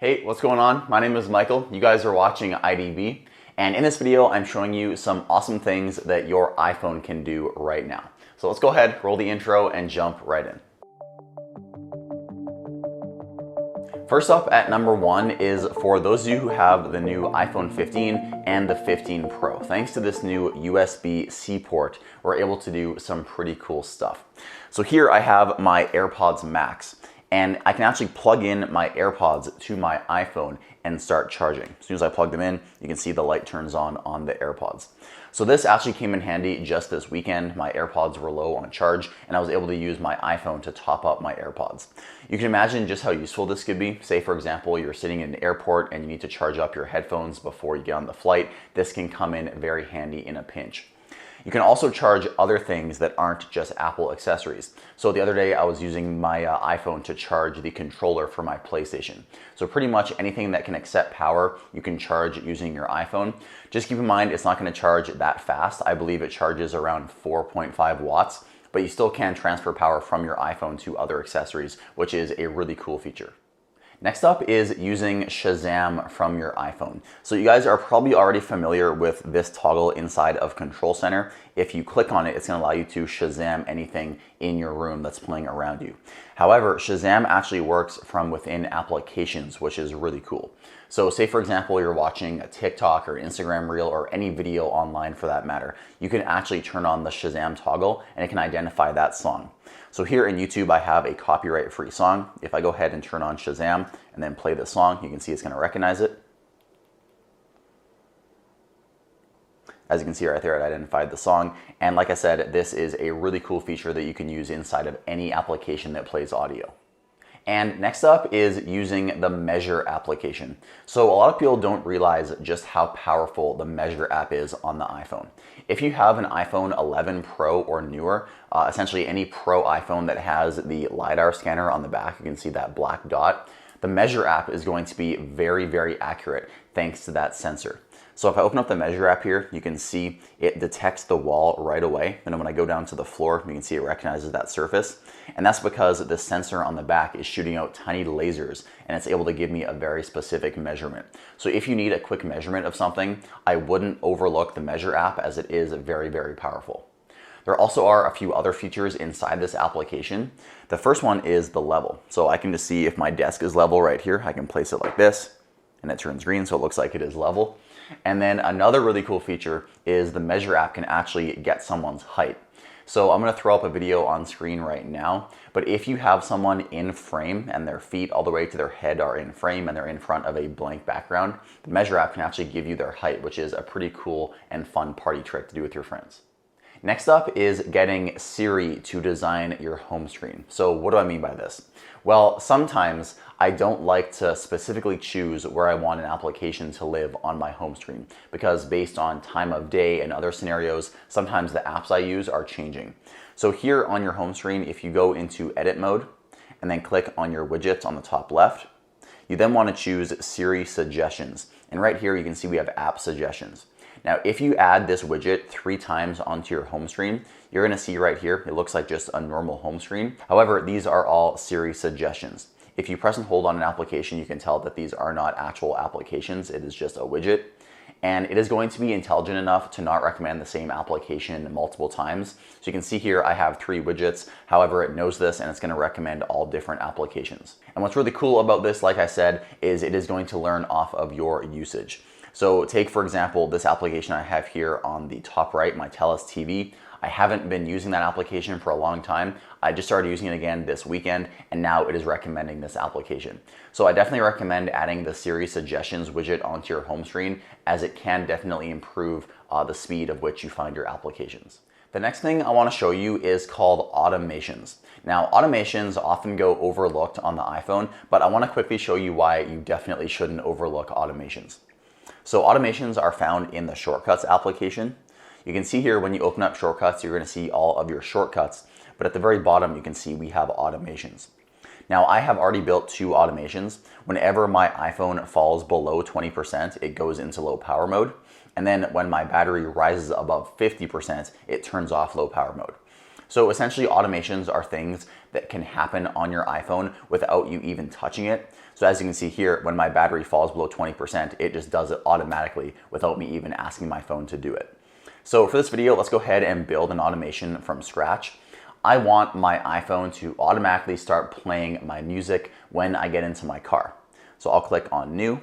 Hey, what's going on? My name is Michael. You guys are watching IDB. And in this video, I'm showing you some awesome things that your iPhone can do right now. So let's go ahead, roll the intro and jump right in. First up at number one is for those of you who have the new iPhone 15 and the 15 Pro. Thanks to this new USB-C port, we're able to do some pretty cool stuff. So here I have my AirPods Max, and I can actually plug in my AirPods to my iPhone and start charging. As soon as I plug them in, you can see the light turns on the AirPods. So this actually came in handy just this weekend. My AirPods were low on charge and I was able to use my iPhone to top up my AirPods. You can imagine just how useful this could be. Say for example, you're sitting in an airport and you need to charge up your headphones before you get on the flight. This can come in very handy in a pinch. You can also charge other things that aren't just Apple accessories. So the other day I was using my iPhone to charge the controller for my PlayStation. So pretty much anything that can accept power, you can charge using your iPhone. Just keep in mind, it's not going to charge that fast. I believe it charges around 4.5 watts, but you still can transfer power from your iPhone to other accessories, which is a really cool feature. Next up is using Shazam from your iPhone. So you guys are probably already familiar with this toggle inside of Control Center. If you click on it, it's going to allow you to Shazam anything in your room that's playing around you. However, Shazam actually works from within applications, which is really cool. So say for example, you're watching a TikTok or Instagram reel or any video online for that matter. You can actually turn on the Shazam toggle and it can identify that song. So here in YouTube, I have a copyright-free song. If I go ahead and turn on Shazam and then play the song, you can see it's going to recognize it. As you can see right there, it identified the song. And like I said, this is a really cool feature that you can use inside of any application that plays audio. And next up is using the Measure application. So a lot of people don't realize just how powerful the Measure app is on the iPhone. If you have an iPhone 11 Pro or newer, essentially any Pro iPhone that has the LiDAR scanner on the back, you can see that black dot, the Measure app is going to be very, very accurate thanks to that sensor. So if I open up the Measure app here, you can see it detects the wall right away. And then when I go down to the floor, you can see it recognizes that surface. And that's because the sensor on the back is shooting out tiny lasers and it's able to give me a very specific measurement. So if you need a quick measurement of something, I wouldn't overlook the Measure app as it is very, very powerful. There also are a few other features inside this application. The first one is the level. So I can just see if my desk is level right here, I can place it like this and it turns green so it looks like it is level. And then another really cool feature is the Measure app can actually get someone's height. So I'm going to throw up a video on screen right now, but if you have someone in frame and their feet all the way to their head are in frame and they're in front of a blank background, the Measure app can actually give you their height, which is a pretty cool and fun party trick to do with your friends. Next up is getting Siri to design your home screen. So what do I mean by this? Well, sometimes I don't like to specifically choose where I want an application to live on my home screen because based on time of day and other scenarios, sometimes the apps I use are changing. So here on your home screen, if you go into edit mode and then click on your widgets on the top left, you then want to choose Siri suggestions. And right here you can see we have app suggestions. Now, if you add this widget 3 times onto your home screen, you're going to see right here, it looks like just a normal home screen. However, these are all Siri suggestions. If you press and hold on an application, you can tell that these are not actual applications. It is just a widget. And it is going to be intelligent enough to not recommend the same application multiple times. So you can see here, I have 3 widgets. However, it knows this and it's going to recommend all different applications. And what's really cool about this, like I said, is it is going to learn off of your usage. So take, for example, this application I have here on the top right, my Telus TV. I haven't been using that application for a long time. I just started using it again this weekend, and now it is recommending this application. So I definitely recommend adding the Siri suggestions widget onto your home screen, as it can definitely improve the speed of which you find your applications. The next thing I want to show you is called automations. Now, automations often go overlooked on the iPhone, but I want to quickly show you why you definitely shouldn't overlook automations. So automations are found in the Shortcuts application. You can see here when you open up Shortcuts, you're going to see all of your shortcuts, but at the very bottom you can see we have automations. Now I have already built 2 automations. Whenever my iPhone falls below 20%, it goes into low power mode. And then when my battery rises above 50%, it turns off low power mode. So essentially automations are things that can happen on your iPhone without you even touching it. So as you can see here, when my battery falls below 20%, it just does it automatically without me even asking my phone to do it. So for this video, let's go ahead and build an automation from scratch. I want my iPhone to automatically start playing my music when I get into my car. So I'll click on New,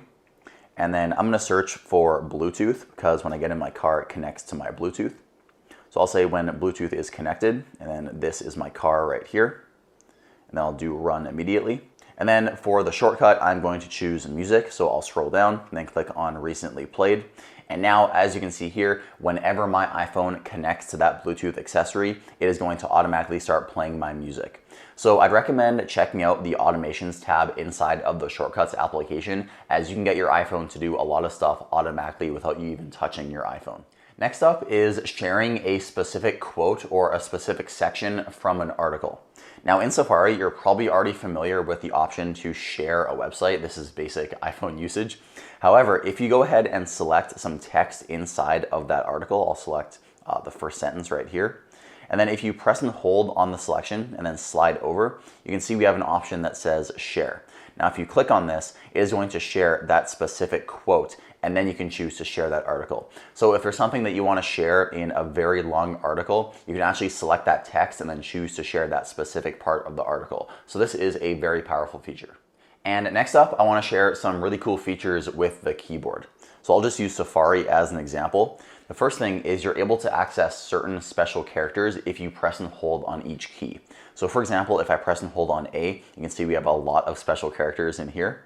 and then I'm gonna search for Bluetooth because when I get in my car, it connects to my Bluetooth. So I'll say when Bluetooth is connected, and then this is my car right here. And then I'll do Run immediately. And then for the shortcut, I'm going to choose music. So I'll scroll down and then click on recently played. And now, as you can see here, whenever my iPhone connects to that Bluetooth accessory, it is going to automatically start playing my music. So I'd recommend checking out the automations tab inside of the shortcuts application, as you can get your iPhone to do a lot of stuff automatically without you even touching your iPhone. Next up is sharing a specific quote or a specific section from an article. Now in Safari, you're probably already familiar with the option to share a website. This is basic iPhone usage. However, if you go ahead and select some text inside of that article, I'll select the first sentence right here. And then if you press and hold on the selection and then slide over, you can see we have an option that says share. Now, if you click on this, it is going to share that specific quote, and then you can choose to share that article. So if there's something that you want to share in a very long article, you can actually select that text and then choose to share that specific part of the article. So this is a very powerful feature. And next up, I want to share some really cool features with the keyboard. So I'll just use Safari as an example. The first thing is you're able to access certain special characters if you press and hold on each key. So for example, if I press and hold on A, you can see we have a lot of special characters in here.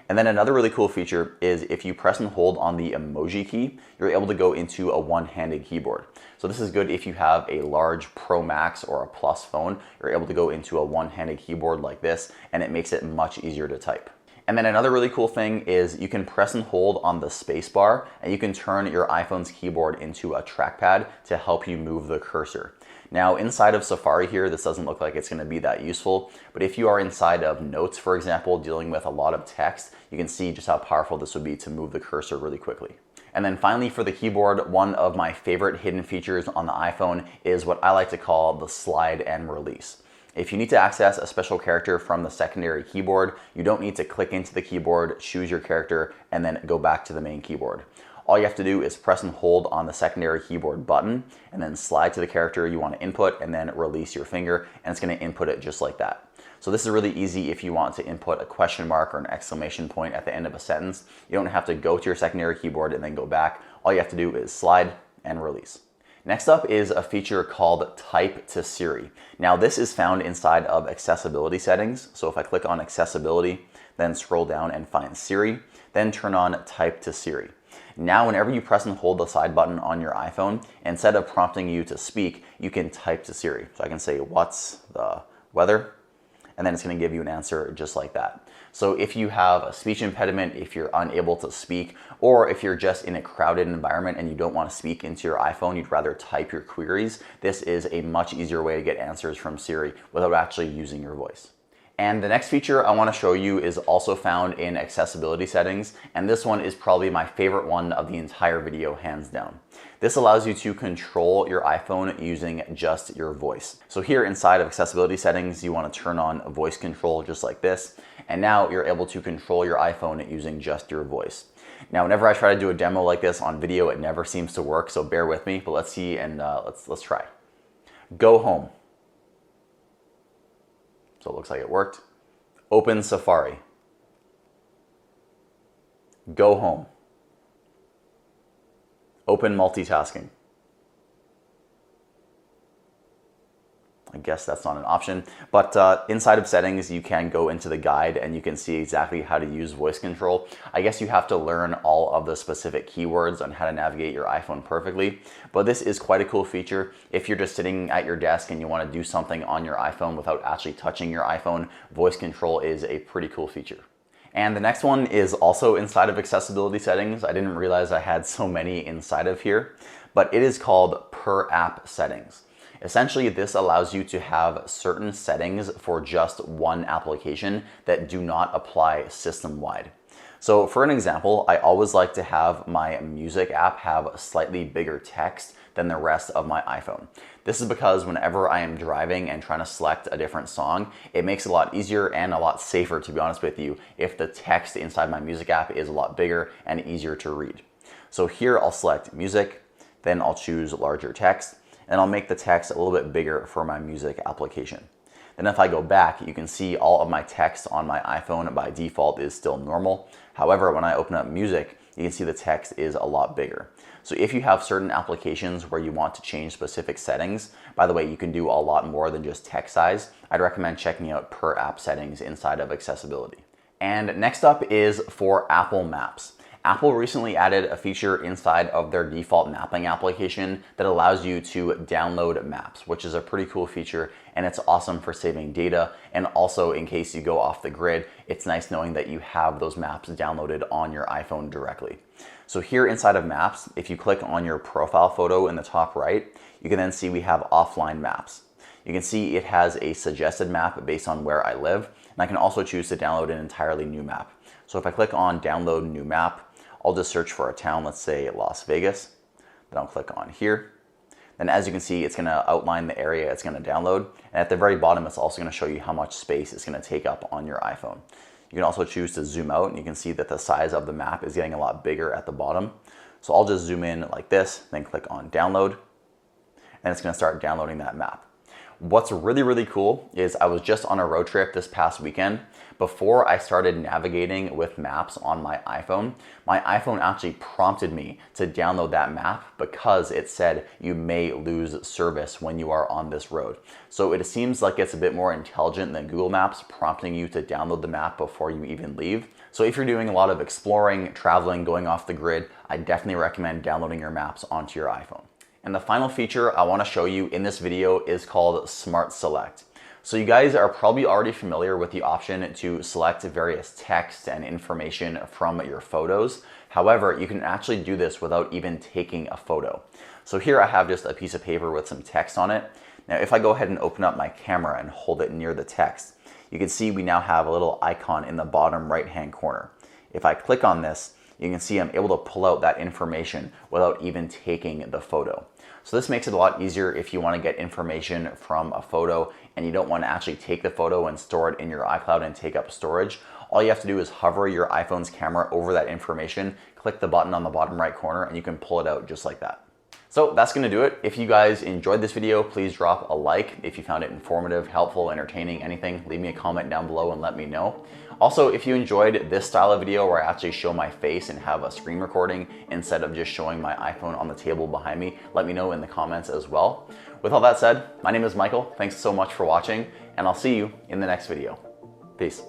And then another really cool feature is if you press and hold on the emoji key, you're able to go into a one-handed keyboard. So this is good if you have a large Pro Max or a Plus phone, you're able to go into a one-handed keyboard like this, and it makes it much easier to type. And then another really cool thing is you can press and hold on the space bar, and you can turn your iPhone's keyboard into a trackpad to help you move the cursor. Now inside of Safari here, this doesn't look like it's going to be that useful, but if you are inside of Notes, for example, dealing with a lot of text, you can see just how powerful this would be to move the cursor really quickly. And then finally for the keyboard, one of my favorite hidden features on the iPhone is what I like to call the slide and release. If you need to access a special character from the secondary keyboard, you don't need to click into the keyboard, choose your character, and then go back to the main keyboard. All you have to do is press and hold on the secondary keyboard button and then slide to the character you want to input and then release your finger, and it's going to input it just like that. So this is really easy if you want to input a question mark or an exclamation point at the end of a sentence. You don't have to go to your secondary keyboard and then go back. All you have to do is slide and release. Next up is a feature called Type to Siri. Now this is found inside of accessibility settings. So if I click on accessibility, then scroll down and find Siri, then turn on Type to Siri. Now whenever you press and hold the side button on your iPhone, instead of prompting you to speak, you can type to Siri. So I can say, what's the weather? And then it's going to give you an answer just like that. So if you have a speech impediment, if you're unable to speak, or if you're just in a crowded environment and you don't want to speak into your iPhone, you'd rather type your queries, this is a much easier way to get answers from Siri without actually using your voice. And the next feature I want to show you is also found in accessibility settings, and this one is probably my favorite one of the entire video, hands down. This allows you to control your iPhone using just your voice. So here inside of accessibility settings, you want to turn on voice control just like this, and now you're able to control your iPhone using just your voice. Now, whenever I try to do a demo like this on video, it never seems to work, so bear with me, but let's see, and let's try. Go home. So it looks like it worked. Open Safari. Go home. Open multitasking. I guess that's not an option, but inside of settings, you can go into the guide and you can see exactly how to use voice control. I guess you have to learn all of the specific keywords on how to navigate your iPhone perfectly, but this is quite a cool feature. If you're just sitting at your desk and you want to do something on your iPhone without actually touching your iPhone, voice control is a pretty cool feature. And the next one is also inside of accessibility settings. I didn't realize I had so many inside of here, but it is called per app settings. Essentially, this allows you to have certain settings for just one application that do not apply system-wide. So for an example, I always like to have my music app have slightly bigger text than the rest of my iPhone. This is because whenever I am driving and trying to select a different song, it makes it a lot easier and a lot safer, to be honest with you, if the text inside my music app is a lot bigger and easier to read. So here I'll select music, then I'll choose larger text, and I'll make the text a little bit bigger for my music application. Then if I go back, you can see all of my text on my iPhone by default is still normal. However, when I open up music, you can see the text is a lot bigger. So if you have certain applications where you want to change specific settings, by the way, you can do a lot more than just text size. I'd recommend checking out per app settings inside of accessibility. And next up is for Apple Maps. Apple recently added a feature inside of their default mapping application that allows you to download maps, which is a pretty cool feature, and it's awesome for saving data. And also, in case you go off the grid, it's nice knowing that you have those maps downloaded on your iPhone directly. So here inside of Maps, if you click on your profile photo in the top right, you can then see we have offline maps. You can see it has a suggested map based on where I live, and I can also choose to download an entirely new map. So if I click on download new map, I'll just search for a town, let's say Las Vegas. Then I'll click on here. Then as you can see, it's gonna outline the area it's gonna download. And at the very bottom, it's also gonna show you how much space it's gonna take up on your iPhone. You can also choose to zoom out, and you can see that the size of the map is getting a lot bigger at the bottom. So I'll just zoom in like this, then click on download, and it's gonna start downloading that map. What's really, really cool is I was just on a road trip this past weekend. Before I started navigating with maps on my iPhone actually prompted me to download that map because it said you may lose service when you are on this road. So it seems like it's a bit more intelligent than Google Maps, prompting you to download the map before you even leave. So if you're doing a lot of exploring, traveling, going off the grid, I definitely recommend downloading your maps onto your iPhone. And the final feature I want to show you in this video is called Smart Select. So you guys are probably already familiar with the option to select various text and information from your photos. However, you can actually do this without even taking a photo. So here I have just a piece of paper with some text on it. Now if I go ahead and open up my camera and hold it near the text, you can see we now have a little icon in the bottom right hand corner. If I click on this, you can see I'm able to pull out that information without even taking the photo. So this makes it a lot easier if you want to get information from a photo and you don't want to actually take the photo and store it in your iCloud and take up storage. All you have to do is hover your iPhone's camera over that information, click the button on the bottom right corner, and you can pull it out just like that. So that's going to do it. If you guys enjoyed this video, please drop a like. If you found it informative, helpful, entertaining, anything, leave me a comment down below and let me know. Also, if you enjoyed this style of video where I actually show my face and have a screen recording instead of just showing my iPhone on the table behind me, let me know in the comments as well. With all that said, my name is Michael. Thanks so much for watching, and I'll see you in the next video. Peace.